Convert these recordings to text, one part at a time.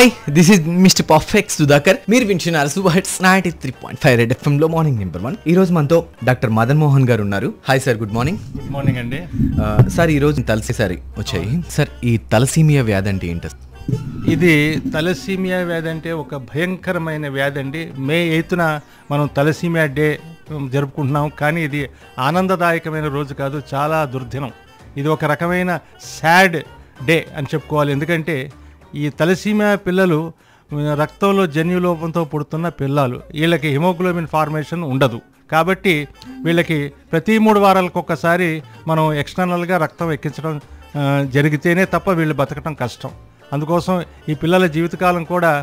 Hi, this is mister perfect Sudhakar. మీరు వింటున్నారు super hits 93.5 red FM లో మార్నింగ్ నెంబర్ 1. ఈ రోజు మనతో డాక్టర్ మదన్ మోహన్ గారు ఉన్నారు. Hi sir, good morning. Good morning అండి. సార్, ఈ రోజు తలసేసారి వచ్చాయి. సార్, ఈ తలసీమియా వ్యాధి అంటే ఏంటి? ఇది తలసీమియా వ్యాధి అంటే ఒక భయంకరమైన వ్యాధి అండి. మే 8న మనం తలసీమియా డే జరుపుకుంటున్నాం. కానీ ఇది ఆనందదాయకమైన రోజు కాదు, చాలా దుర్దినం. ఇది ఒక రకమైన సాడ్ డే అని చెప్పుకోవాలి. ఎందుకంటే ఈ తలసీమియా పిల్లలు రక్తంలో జన్యులోపంతో పుడుతున్న పిల్లలు. వీళ్ళకి హిమోగ్లోబిన్ ఫార్మేషన్ ఉండదు. కాబట్టి వీళ్ళకి ప్రతి 3 వారాలకు ఒక్కసారి మనం ఎక్స్టర్నల్గా రక్తం ఎక్కించడం జరిగితేనే తప్ప వీళ్ళు బతకడం కష్టం. అందుకోసం ఈ పిల్లల జీవితకాలం కూడా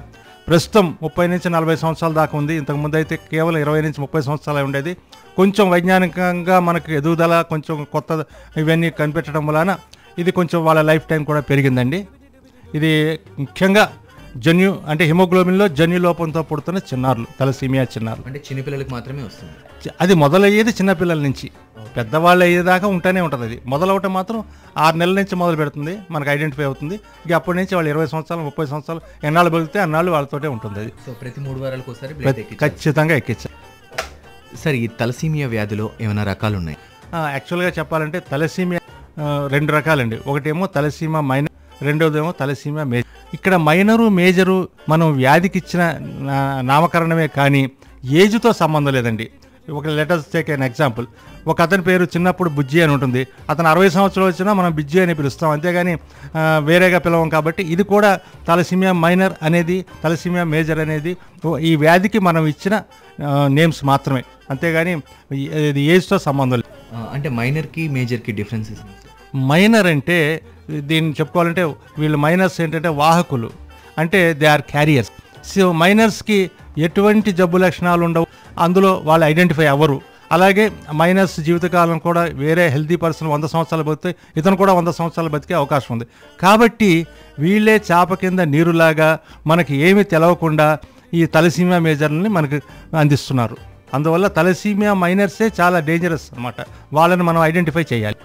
ప్రస్తుతం 30 నుంచి 40 సంవత్సరాల దాకా ఉంది. ఇంతకుముందు అయితే కేవలం 20 నుంచి 30 సంవత్సరాలే ఉండేది. కొంచెం వైజ్ఞానికంగా మనకు ఎదుగుదల, కొంచెం కొత్త ఇవన్నీ కనిపెట్టడం వలన ఇది కొంచెం వాళ్ళ లైఫ్ టైం కూడా పెరిగిందండి. ఇది ముఖ్యంగా అంటే హిమోగ్లోబిన్లో జన్యు లోపంతో పుడుతున్న చిన్నారులు, తలసీమియా చిన్నారులు. అంటే చిన్నపిల్లలకు మాత్రమే వస్తుంది. అది మొదలయ్యేది చిన్నపిల్లల నుంచి పెద్దవాళ్ళు అయ్యేదాకా ఉంటూనే ఉంటుంది. అది మొదలవటం మాత్రం 6 నెలల నుంచి మొదలు పెడుతుంది, మనకు ఐడెంటిఫై అవుతుంది. ఇక అప్పటి నుంచి వాళ్ళు 20 సంవత్సరాలు 30 సంవత్సరాలు ఎన్నాళ్ళు బతికితే అన్నాళ్ళు వాళ్ళతోటే ఉంటుంది. అది సో ప్రతి 3 వారాలకు ఒకసారి ఖచ్చితంగా ఎక్కించాలి. సార్, ఈ తలసీమియా వ్యాధిలో ఏమైనా రకాలు ఉన్నాయి? యాక్చువల్గా చెప్పాలంటే తలసీమియా 2 రకాలండి. ఒకటేమో తలసీమియా మైనర్, రెండోదేమో తలసీమియా మేజర్. ఇక్కడ మైనరు మేజరు మనం వ్యాధికి ఇచ్చిన నామకరణమే కానీ ఏజ్తో సంబంధం లేదండి. ఒక లెటర్స్ టేక్ ఎన్ ఎగ్జాంపుల్. ఒక అతని పేరు చిన్నప్పుడు బుజ్జి అని ఉంటుంది. అతను 60 సంవత్సరాలు వచ్చినా మనం బుజ్జి అని పిలుస్తాం, అంతేగాని వేరేగా పిలవం. కాబట్టి ఇది కూడా తలసీమియా మైనర్ అనేది, తలసీమియా మేజర్ అనేది ఈ వ్యాధికి మనం ఇచ్చిన నేమ్స్ మాత్రమే, అంతేగాని ఇది ఏజ్తో సంబంధం లేదు. అంటే మైనర్కి మేజర్కి డిఫరెన్సెస్? మైనర్ అంటే దీన్ని చెప్పుకోవాలంటే వీళ్ళు మైనర్స్ ఏంటంటే వాహకులు, అంటే దే ఆర్ క్యారియర్స్. సో మైనర్స్కి ఎటువంటి జబ్బు లక్షణాలు ఉండవు, అందులో వాళ్ళు ఐడెంటిఫై అవ్వరు. అలాగే మైనర్స్ జీవితకాలం కూడా వేరే హెల్తీ పర్సన్ 100 సంవత్సరాలు బతికితే ఇతను కూడా 100 సంవత్సరాలు బతికే అవకాశం ఉంది. కాబట్టి వీళ్ళే చాప కింద నీరులాగా మనకి ఏమీ తెలవకుండా ఈ తలసీమియా మేజర్ని మనకు అందిస్తున్నారు. అందువల్ల తలసీమియా మైనర్సే చాలా డేంజరస్ అన్నమాట. వాళ్ళని మనం ఐడెంటిఫై చేయాలి.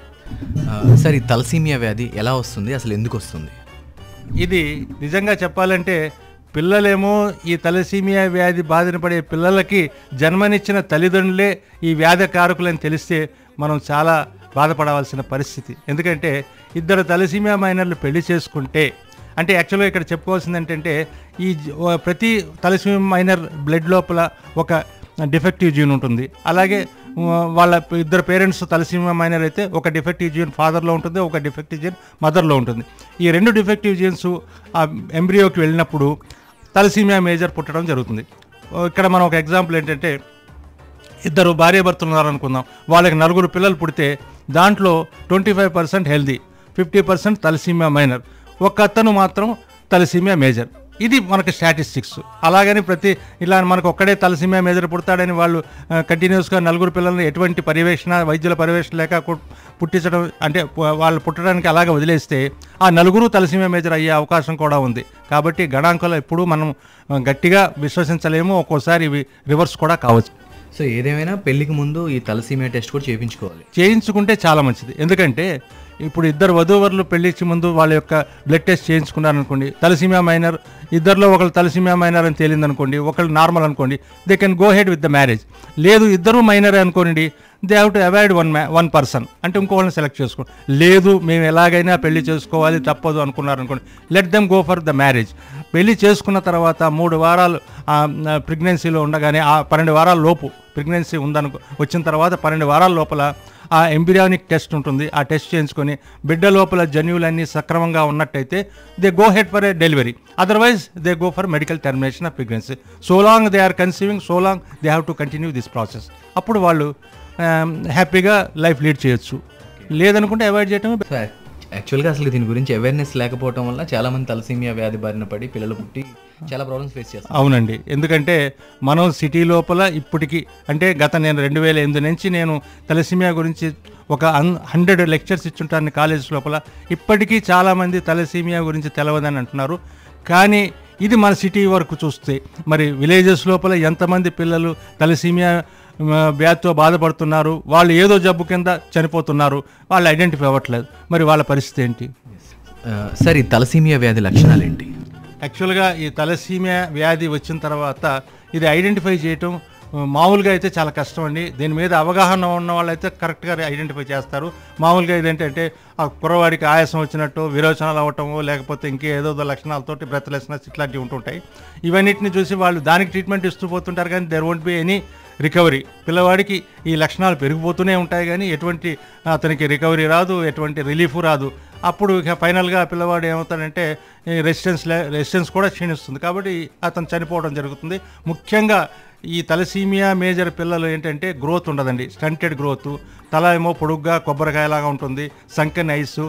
సార్, ఈ తలసీమియా వ్యాధి ఎలా వస్తుంది, అసలు ఎందుకు వస్తుంది? ఇది నిజంగా చెప్పాలంటే పిల్లలేమో ఈ తలసీమియా వ్యాధి బాధిన పడే పిల్లలకి జన్మనిచ్చిన తల్లిదండ్రులే ఈ వ్యాధి కారకులని తెలిస్తే మనం చాలా బాధపడవలసిన పరిస్థితి. ఎందుకంటే 2 తలసీమియా మైనర్లు పెళ్లి చేసుకుంటే, అంటే యాక్చువల్గా ఇక్కడ చెప్పుకోవాల్సింది ఏంటంటే ఈ ప్రతి తలసీమియా మైనర్ బ్లడ్ లోపల ఒక డిఫెక్టివ్ జీన్ ఉంటుంది. అలాగే వాళ్ళ 2 పేరెంట్స్ తలసీమియా మైనర్ అయితే ఒక డిఫెక్టివ్ జీన్ ఫాదర్లో ఉంటుంది, ఒక డిఫెక్టివ్ జీన్ మదర్లో ఉంటుంది. ఈ 2 డిఫెక్టివ్ జీన్స్ ఆ ఎంబ్రియోకి వెళ్ళినప్పుడు తలసీమియా మేజర్ పుట్టడం జరుగుతుంది. ఇక్కడ మనం ఒక ఎగ్జాంపుల్ ఏంటంటే 2 భార్యాభర్తలు ఉన్నారనుకుందాం, వాళ్ళకి 4 పిల్లలు పుడితే దాంట్లో 25% హెల్దీ, 50% తలసీమియా మైనర్, ఒక అతను మాత్రం తలసీమియా మేజర్. ఇది మనకి స్టాటిస్టిక్స్. అలాగని ఇలా మనకు ఒక్కడే తలసీమియా మేజర్ పుడతాడని వాళ్ళు కంటిన్యూస్గా 4 పిల్లల్ని ఎటువంటి వైద్యుల పర్యవేక్షణ లేక పుట్టించడం, అంటే వాళ్ళు పుట్టడానికి అలాగే వదిలేస్తే ఆ 4 తలసీమియా మేజర్ అయ్యే అవకాశం కూడా ఉంది. కాబట్టి గణాంకాలు ఎప్పుడూ మనం గట్టిగా విశ్వసించలేము, ఒక్కోసారి ఇవి రివర్స్ కూడా కావచ్చు. సో ఏదేమైనా పెళ్లికి ముందు ఈ తలసీమియా టెస్ట్ కూడా చేయించుకుంటే చాలా మంచిది. ఎందుకంటే ఇప్పుడు 2 వధూవరులు పెళ్లికి ముందు వాళ్ళ యొక్క బ్లడ్ టెస్ట్ చేయించుకున్నారనుకోండి, తలసీమియా మైనర్, 2లో ఒకళ్ళు తలసీమియా మైనర్ అని తేలిందనుకోండి, ఒకళ్ళు నార్మల్ అనుకోండి, they can go head with the marriage. లేదు 2 మైనర్ అనుకోండి, they have to avoid one person, అంటే ఇంకోళ్ళని సెలెక్ట్ చేసుకోండి. లేదు మేము ఎలాగైనా పెళ్లి చేసుకోవాలి తప్పదు అనుకున్నారనుకోండి, let them go for the marriage. పెళ్లి చేసుకున్న తర్వాత 3 వారాలు ప్రెగ్నెన్సీలో ఉండగానే, ఆ 12 వారాల లోపు ప్రెగ్నెన్సీ వచ్చిన తర్వాత 12 వారాల లోపల ఆ ఎంబ్రియానిక్ టెస్ట్ ఉంటుంది. ఆ టెస్ట్ చేయించుకొని బిడ్డ లోపల జన్యువులన్నీ సక్రమంగా ఉన్నట్టయితే they go head for a delivery. Otherwise they go for medical termination of pregnancy. So long they are conceiving, so long they have to continue this process. అప్పుడు వాళ్ళు హ్యాపీగా లైఫ్ లీడ్ చేయొచ్చు. లేదనుకుంటే అవాయిడ్ చేయటమే. యాక్చువల్గా అసలు దీని గురించి అవేర్నెస్ లేకపోవడం వల్ల చాలా మంది తలసీమియా వ్యాధి బారిన పడి పిల్లలు పుట్టి చాలా ప్రాబ్లమ్స్ ఫేస్ చేస్తారు. అవునండి, ఎందుకంటే మనం సిటీ లోపల ఇప్పటికీ, అంటే నేను 2008 నుంచి నేను తలసీమియా గురించి ఒక 100 లెక్చర్స్ ఇచ్చుంటాను కాలేజెస్ లోపల. ఇప్పటికీ చాలామంది తలసీమియా గురించి తెలవదని అంటున్నారు. కానీ ఇది మన సిటీ వరకు చూస్తే మరి విలేజెస్ లోపల ఎంతమంది పిల్లలు తలసీమియా వ్యాధితో బాధపడుతున్నారు, వాళ్ళు ఏదో జబ్బు కింద చనిపోతున్నారు, వాళ్ళు ఐడెంటిఫై అవ్వట్లేదు. మరి వాళ్ళ పరిస్థితి ఏంటి? సార్, ఈ తలసీమియా వ్యాధి లక్షణాలు ఏంటి? యాక్చువల్గా ఈ తలసీమియా వ్యాధి వచ్చిన తర్వాత ఇది ఐడెంటిఫై చేయటం మామూలుగా అయితే చాలా కష్టం అండి. దీని మీద అవగాహన ఉన్న వాళ్ళైతే కరెక్ట్గా ఐడెంటిఫై చేస్తారు. మామూలుగా ఇదేంటంటే ఆ కుర్రవాడికి ఆయాసం వచ్చినట్టు, విరోచనాలు అవ్వటము, లేకపోతే ఇంకేదో లక్షణాలతోటి బ్రెత్లెస్నెస్ ఇట్లాంటివి ఉంటుంటాయి. ఇవన్నిటిని చూసి వాళ్ళు దానికి ట్రీట్మెంట్ ఇస్తూ పోతుంటారు, కానీ there won't be any recovery. పిల్లవాడికి ఈ లక్షణాలు పెరిగిపోతూనే ఉంటాయి, కానీ ఎటువంటి అతనికి రికవరీ రాదు, ఎటువంటి రిలీఫ్ రాదు. అప్పుడు ఇక ఫైనల్గా పిల్లవాడు ఏమవుతాడంటే రెసిస్టెన్స్ కూడా క్షీణిస్తుంది, కాబట్టి అతను చనిపోవడం జరుగుతుంది. ముఖ్యంగా ఈ తలసీమియా మేజర్ పిల్లలు ఏంటంటే గ్రోత్ ఉండదండి, స్టంటెడ్ గ్రోత్. తల ఏమో పొడుగ్గా కొబ్బరికాయలాగా ఉంటుంది, సంకెన్ ice,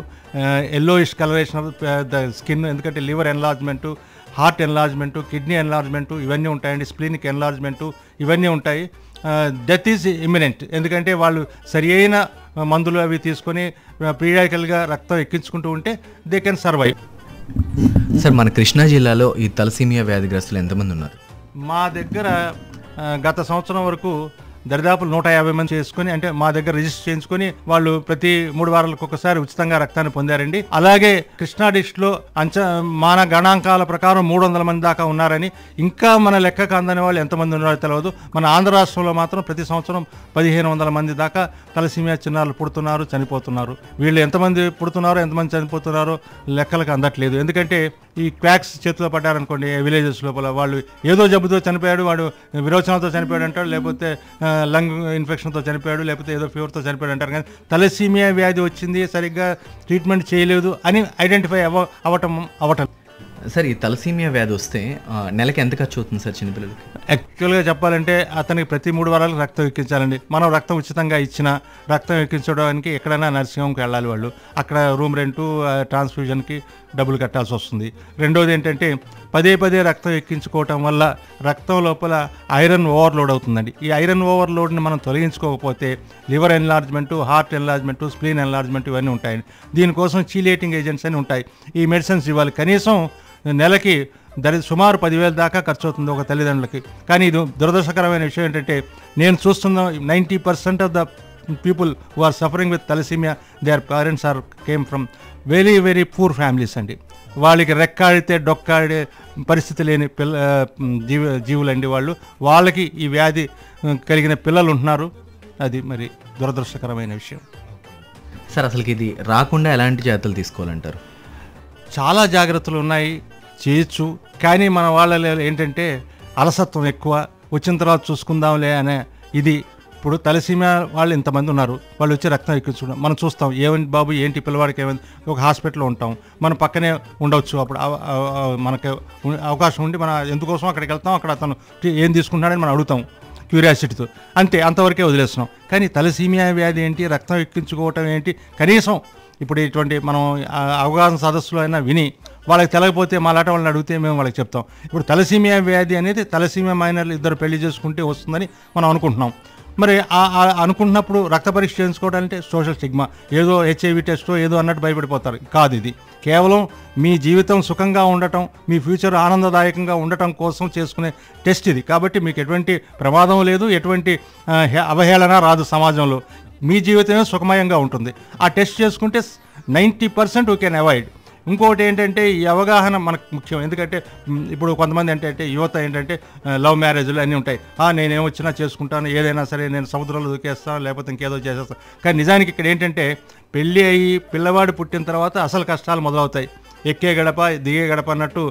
yellowish colouration of the skin, ఎందుకంటే లివర్ ఎన్లార్జ్మెంటు, హార్ట్ ఎన్లార్జ్మెంటు, కిడ్నీ ఎన్లార్జ్మెంటు ఇవన్నీ ఉంటాయండి, స్ప్లీనిక్ ఎన్లార్జ్మెంటు ఇవన్నీ ఉంటాయి. డెత్ ఈజ్ ఇమ్మినెంట్, ఎందుకంటే వాళ్ళు సరి అయిన మందులు అవి తీసుకొని పీరియాడికల్గా రక్తం ఎక్కించుకుంటూ ఉంటే దే కెన్ సర్వైవ్. సార్, మన కృష్ణా జిల్లాలో ఈ తలసీమియా వ్యాధిగ్రస్తులు ఎంతమంది ఉన్నారు? మా దగ్గర గత సంవత్సరం వరకు దరిదాపులు 150 మంది చేసుకుని, అంటే మా దగ్గర రిజిస్టర్ చేయించుకొని వాళ్ళు ప్రతి 3 వారాలకు ఒకసారి ఉచితంగా రక్తాన్ని పొందారండి. అలాగే కృష్ణా డిస్ట్రిక్ట్లో మన గణాంకాల ప్రకారం 300 మంది దాకా ఉన్నారని, ఇంకా మన లెక్కకు అందని వాళ్ళు ఎంతమంది ఉన్నారో తెలియదు. మన ఆంధ్ర రాష్ట్రంలో మాత్రం ప్రతి సంవత్సరం 1500 మంది దాకా తలసీమియా చిన్నారులు పుడుతున్నారు, చనిపోతున్నారు. వీళ్ళు ఎంతమంది పుడుతున్నారో ఎంతమంది చనిపోతున్నారో లెక్కలకు అందట్లేదు. ఎందుకంటే ఈ క్వాక్స్ చేతిలో పడ్డారనుకోండి, విలేజెస్ లోపల వాళ్ళు ఏదో జబ్బుతో చనిపోయాడు, వాడు విరోచనాలతో చనిపోయాడు అంటాడు, లేకపోతే లంగ్ ఇన్ఫెక్షన్తో చనిపోయాడు, లేకపోతే ఏదో ఫీవర్తో చనిపోయాడు అంటారు. కానీ తలసీమియా వ్యాధి వచ్చింది, సరిగ్గా ట్రీట్మెంట్ చేయలేదు అని ఐడెంటిఫై అవటం. సార్, ఈ తలసీమియా వ్యాధి వస్తే నెలకి ఎంత ఖర్చు అవుతుంది సార్ చిన్నపిల్లలకి? యాక్చువల్గా చెప్పాలంటే అతనికి ప్రతి 3 వారాలకు రక్తం ఎక్కించాలండి. మనం రక్తం ఉచితంగా ఇచ్చిన రక్తం ఎక్కించడానికి ఎక్కడైనా నర్సింగ్ హోమ్కి వెళ్ళాలి వాళ్ళు. అక్కడ రూమ్ రెంటు, ట్రాన్స్ఫ్యూజన్కి డబ్బులు కట్టాల్సి వస్తుంది. రెండోది ఏంటంటే పదే రక్తం ఎక్కించుకోవటం వల్ల రక్తం లోపల ఐరన్ ఓవర్లోడ్ అవుతుందండి. ఈ ఐరన్ ఓవర్లోడ్ని మనం తొలగించుకోకపోతే లివర్ ఎన్లార్జ్మెంటు, హార్ట్ ఎన్లార్జ్మెంటు, స్ప్లీన్ ఎన్లార్జ్మెంట్ ఇవన్నీ ఉంటాయండి. దీనికోసం చీలేటింగ్ ఏజెంట్స్ అని ఉంటాయి. ఈ మెడిసిన్స్ ఇవ్వాలి. కనీసం నెలకి సుమారు 10,000 దాకా ఖర్చు అవుతుంది ఒక తల్లిదండ్రులకి. కానీ ఇది దురదృష్టకరమైన విషయం ఏంటంటే, నేను చూస్తున్న 90% of the people who are suffering with thalassemia, their parents came from very poor families అండి. వాళ్ళకి రెక్కాడితే డొక్కాడే పరిస్థితి లేని జీవులండి వాళ్ళు. వాళ్ళకి ఈ వ్యాధి కలిగిన పిల్లలు ఉంటున్నారు. అది మరి దురదృష్టకరమైన విషయం. సార్, అసలుకి ఇది రాకుండా ఎలాంటి జాగ్రత్తలు తీసుకోవాలంటారు? చాలా జాగ్రత్తలు ఉన్నాయి, చేయొచ్చు. కానీ మన వాళ్ళ ఏంటంటే అలసత్వం ఎక్కువ, వచ్చిన తర్వాత చూసుకుందాంలే అనే ఇది. ఇప్పుడు తలసీమియా వాళ్ళు ఇంతమంది ఉన్నారు, వాళ్ళు వచ్చి రక్తం ఎక్కించుకుంటాం, మనం చూస్తాం ఏమైంది బాబు, ఏంటి పిల్లవాడికి ఏమైంది, ఒక హాస్పిటల్లో ఉంటాం, మన పక్కనే ఉండవచ్చు. అప్పుడు మనకి అవకాశం ఉండి మన ఎందుకోసం అక్కడికి వెళ్తాం, అక్కడ అతను ఏం తీసుకుంటాడని మనం అడుగుతాం క్యూరియాసిటీతో, అంతే, అంతవరకే వదిలేస్తున్నాం. కానీ తలసీమియా వ్యాధి ఏంటి, రక్తం ఎక్కించుకోవటం ఏంటి, కనీసం ఇప్పుడు ఇటువంటి మనం అవగాహన సదస్సులో అయినా విని వాళ్ళకి తెలియకపోతే మాలాట వాళ్ళని అడిగితే మేము వాళ్ళకి చెప్తాం. ఇప్పుడు తలసీమియా వ్యాధి అనేది తలసీమియా మైనర్లు ఇద్దరు పెళ్లి చేసుకుంటే వస్తుందని మనం అనుకుంటున్నాం. మరి అనుకుంటున్నప్పుడు రక్త పరీక్ష చేయించుకోవడాలంటే సోషల్ స్టిగ్మా, ఏదో HIV టెస్టో ఏదో అన్నట్టు భయపడిపోతారు. కాదు, ఇది కేవలం మీ జీవితం సుఖంగా ఉండటం, మీ ఫ్యూచర్ ఆనందదాయకంగా ఉండటం కోసం చేసుకునే టెస్ట్ ఇది. కాబట్టి మీకు ఎటువంటి ప్రమాదం లేదు, ఎటువంటి అవహేళన రాదు సమాజంలో. మీ జీవితమే సుఖమయంగా ఉంటుంది. ఆ టెస్ట్ చేసుకుంటే 90% వీ కెన్ అవాయిడ్. ఇంకొకటి ఏంటంటే ఈ అవగాహన మనకు ముఖ్యం. ఎందుకంటే ఇప్పుడు కొంతమంది ఏంటంటే యువత ఏంటంటే లవ్ మ్యారేజ్లు అన్నీ ఉంటాయి. నేనేమొచ్చినా చేసుకుంటాను, ఏదైనా సరే నేను సముద్రంలో దూకేస్తాను, లేకపోతే ఇంకేదో చేసేస్తాను. కానీ నిజానికి ఇక్కడ ఏంటంటే పెళ్ళి అయ్యి పిల్లవాడు పుట్టిన తర్వాత అసలు కష్టాలు మొదలవుతాయి. ఎక్కే గడప దిగే గడప అన్నట్టు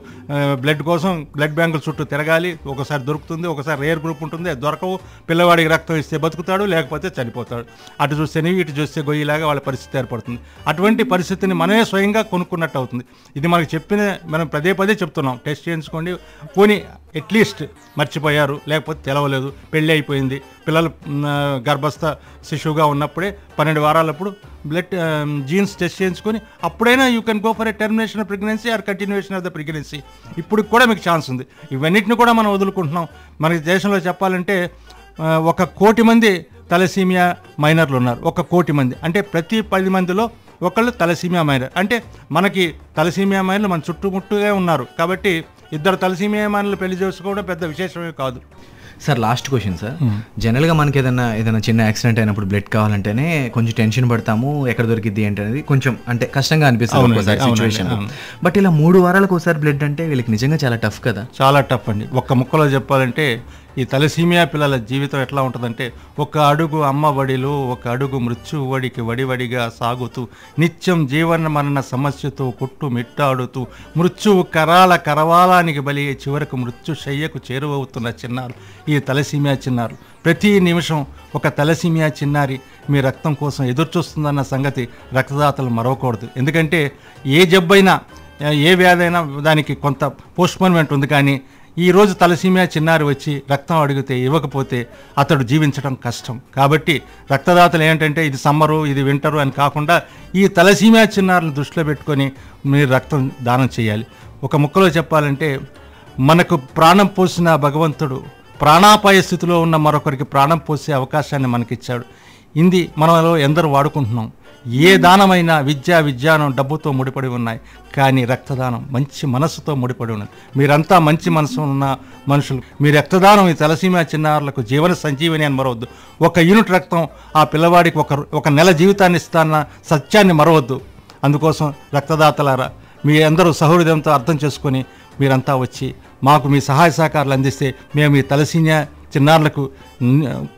బ్లడ్ కోసం బ్లడ్ బ్యాంకుల చుట్టూ తిరగాలి. ఒకసారి దొరుకుతుంది, ఒకసారి రేర్ గ్రూప్ ఉంటుంది, దొరకవు. పిల్లవాడికి రక్తం ఇస్తే బతుకుతాడు, లేకపోతే చనిపోతాడు. అటు చూస్తే నీవు, ఇటు చూస్తే గొయ్యిలాగా వాళ్ళ పరిస్థితి ఏర్పడుతుంది. అటువంటి పరిస్థితిని మనమే స్వయంగా కొనుక్కున్నట్టు అవుతుంది. ఇది మనకు మనం పదే చెప్తున్నాం, టెస్ట్ చేయించుకోండి. పోనీ అట్లీస్ట్ మర్చిపోయారు, లేకపోతే తెలవలేదు, పెళ్ళి అయిపోయింది, పిల్లలు గర్భస్థ శిశువుగా ఉన్నప్పుడే 12 వారాలప్పుడు బ్లడ్ జీన్స్ టెస్ట్ చేయించుకొని అప్పుడైనా you can go for a termination of pregnancy or continuation of the pregnancy. ఇప్పుడు కూడా మీకు ఛాన్స్ ఉంది. ఇవన్నిటిని కూడా మనం వదులుకుంటున్నాం. మన దేశంలో చెప్పాలంటే 1 కోటి మంది తలసీమియా మైనర్లు ఉన్నారు. 1 కోటి మంది అంటే ప్రతి 10 మందిలో ఒకళ్ళు తలసీమియా మైనర్. అంటే మనకి తలసీమియా మైనర్లు మన చుట్టుముట్టుగా ఉన్నారు. కాబట్టి 2 తలసీమియా మైనర్లు పెళ్లి చేసుకోవడం పెద్ద విశేషమే కాదు. సార్ లాస్ట్ క్వశ్చన్ సార్, జనరల్గా మనకి ఏదైనా చిన్న యాక్సిడెంట్ అయినప్పుడు బ్లడ్ కావాలంటేనే కొంచెం టెన్షన్ పడతాము, ఎక్కడ దొరికిద్ది ఏంటి అనేది కొంచెం అంటే కష్టంగా అనిపిస్తుంది సిచ్యువేషన్. బట్ ఇలా 3 వారాలకు ఒకసారి బ్లడ్ అంటే వీళ్ళకి నిజంగా చాలా టఫ్ కదా. చాలా టఫ్ అండి. ఒక్క ముక్కలో చెప్పాలంటే ఈ తలసీమియా పిల్లల జీవితం ఎట్లా ఉంటుందంటే, ఒక అడుగు అమ్మ వడిలో ఒక అడుగు మృత్యు వడికి వడివడిగా సాగుతూ నిత్యం జీవన మరణ సమస్యతో కొట్టు మిట్టాడుతూ మృత్యువు కరవాలానికి బలి చివరకు మృత్యు శయ్యకు చేరువవుతున్న చిన్నారు ఈ తలసీమియా చిన్నారు. ప్రతి నిమిషం ఒక తలసీమియా చిన్నారి మీ రక్తం కోసం ఎదురు చూస్తుందన్న సంగతి రక్తదాతలు మరవకూడదు. ఎందుకంటే ఏ జబ్బైనా ఏ వ్యాధైనా దానికి కొంత పోస్ట్పోన్మెంట్ ఉంది, కానీ ఈరోజు తలసీమియా చిన్నారి వచ్చి రక్తం అడిగితే ఇవ్వకపోతే అతడు జీవించడం కష్టం. కాబట్టి రక్తదాతలు ఏంటంటే ఇది సమ్మరు ఇది వింటరు అని కాకుండా ఈ తలసీమియా చిన్నారులను దృష్టిలో పెట్టుకొని మీరు రక్తం దానం చేయాలి. ఒక ముక్కలో చెప్పాలంటే, మనకు ప్రాణం పోసిన భగవంతుడు ప్రాణాపాయ స్థితిలో ఉన్న మరొకరికి ప్రాణం పోసే అవకాశాన్ని మనకిచ్చాడు. ఇది మనలో ఎందరూ వాడుకుంటున్నాం. ఏ దానమైనా విజ్ఞానం డబ్బుతో ముడిపడి ఉన్నాయి, కానీ రక్తదానం మంచి మనసుతో ముడిపడి ఉన్నది. మీరంతా మంచి మనసు ఉన్న మనుషులు. మీ రక్తదానం ఈ తలసీమియా చిన్నారులకు జీవన సంజీవని అని మరవద్దు. 1 యూనిట్ రక్తం ఆ పిల్లవాడికి ఒక నెల జీవితాన్ని ఇస్తాన్న సత్యాన్ని మరవద్దు. అందుకోసం రక్తదాతలారా, మీ అందరూ సహృదయంతో అర్థం చేసుకొని మీరంతా వచ్చి మాకు మీ సహాయ సహకారాలు అందిస్తే మేము ఈ తలసీమియా చిన్నారులకు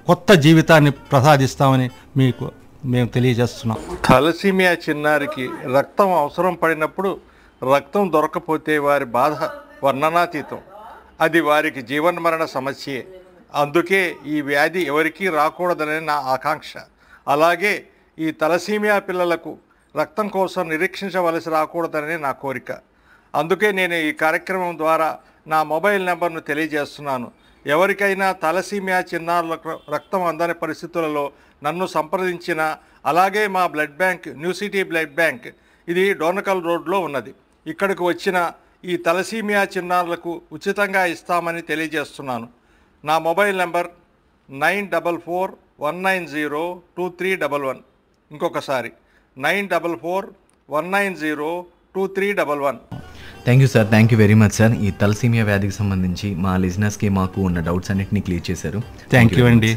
కొత్త జీవితాన్ని ప్రసాదిస్తామని మేము తెలియజేస్తున్నాం. తలసీమియా చిన్నారికి రక్తం అవసరం పడినప్పుడు రక్తం దొరకపోతే వారి బాధ వర్ణనాతీతం. అది వారికి జీవన్మరణ సమస్యే. అందుకే ఈ వ్యాధి ఎవరికీ రాకూడదనే నా ఆకాంక్ష. అలాగే ఈ తలసీమియా పిల్లలకు రక్తం కోసం నిరీక్షించవలసి రాకూడదనే నా కోరిక. అందుకే నేను ఈ కార్యక్రమం ద్వారా నా మొబైల్ నెంబర్ను తెలియజేస్తున్నాను. ఎవరికైనా తలసీమియా చిన్నారులకు రక్తం అందని పరిస్థితులలో నన్ను సంప్రదించిన, అలాగే మా blood bank new city blood bank ఇది డోర్నకల్ రోడ్లో ఉన్నది, ఇక్కడికి వచ్చిన ఈ తలసీమియా చిన్నారులకు ఉచితంగా ఇస్తామని తెలియజేస్తున్నాను. నా మొబైల్ నెంబర్ 9441902311. ఇంకొకసారి 9441902311. Thank you sir, thank you very much sir. ఈ తలసీమియా వ్యాధికి సంబంధించి మా లిజనర్స్కి మాకు ఉన్న డౌట్స్ అన్నింటినీ క్లియర్ చేశారు. థ్యాంక్ యూ అండి.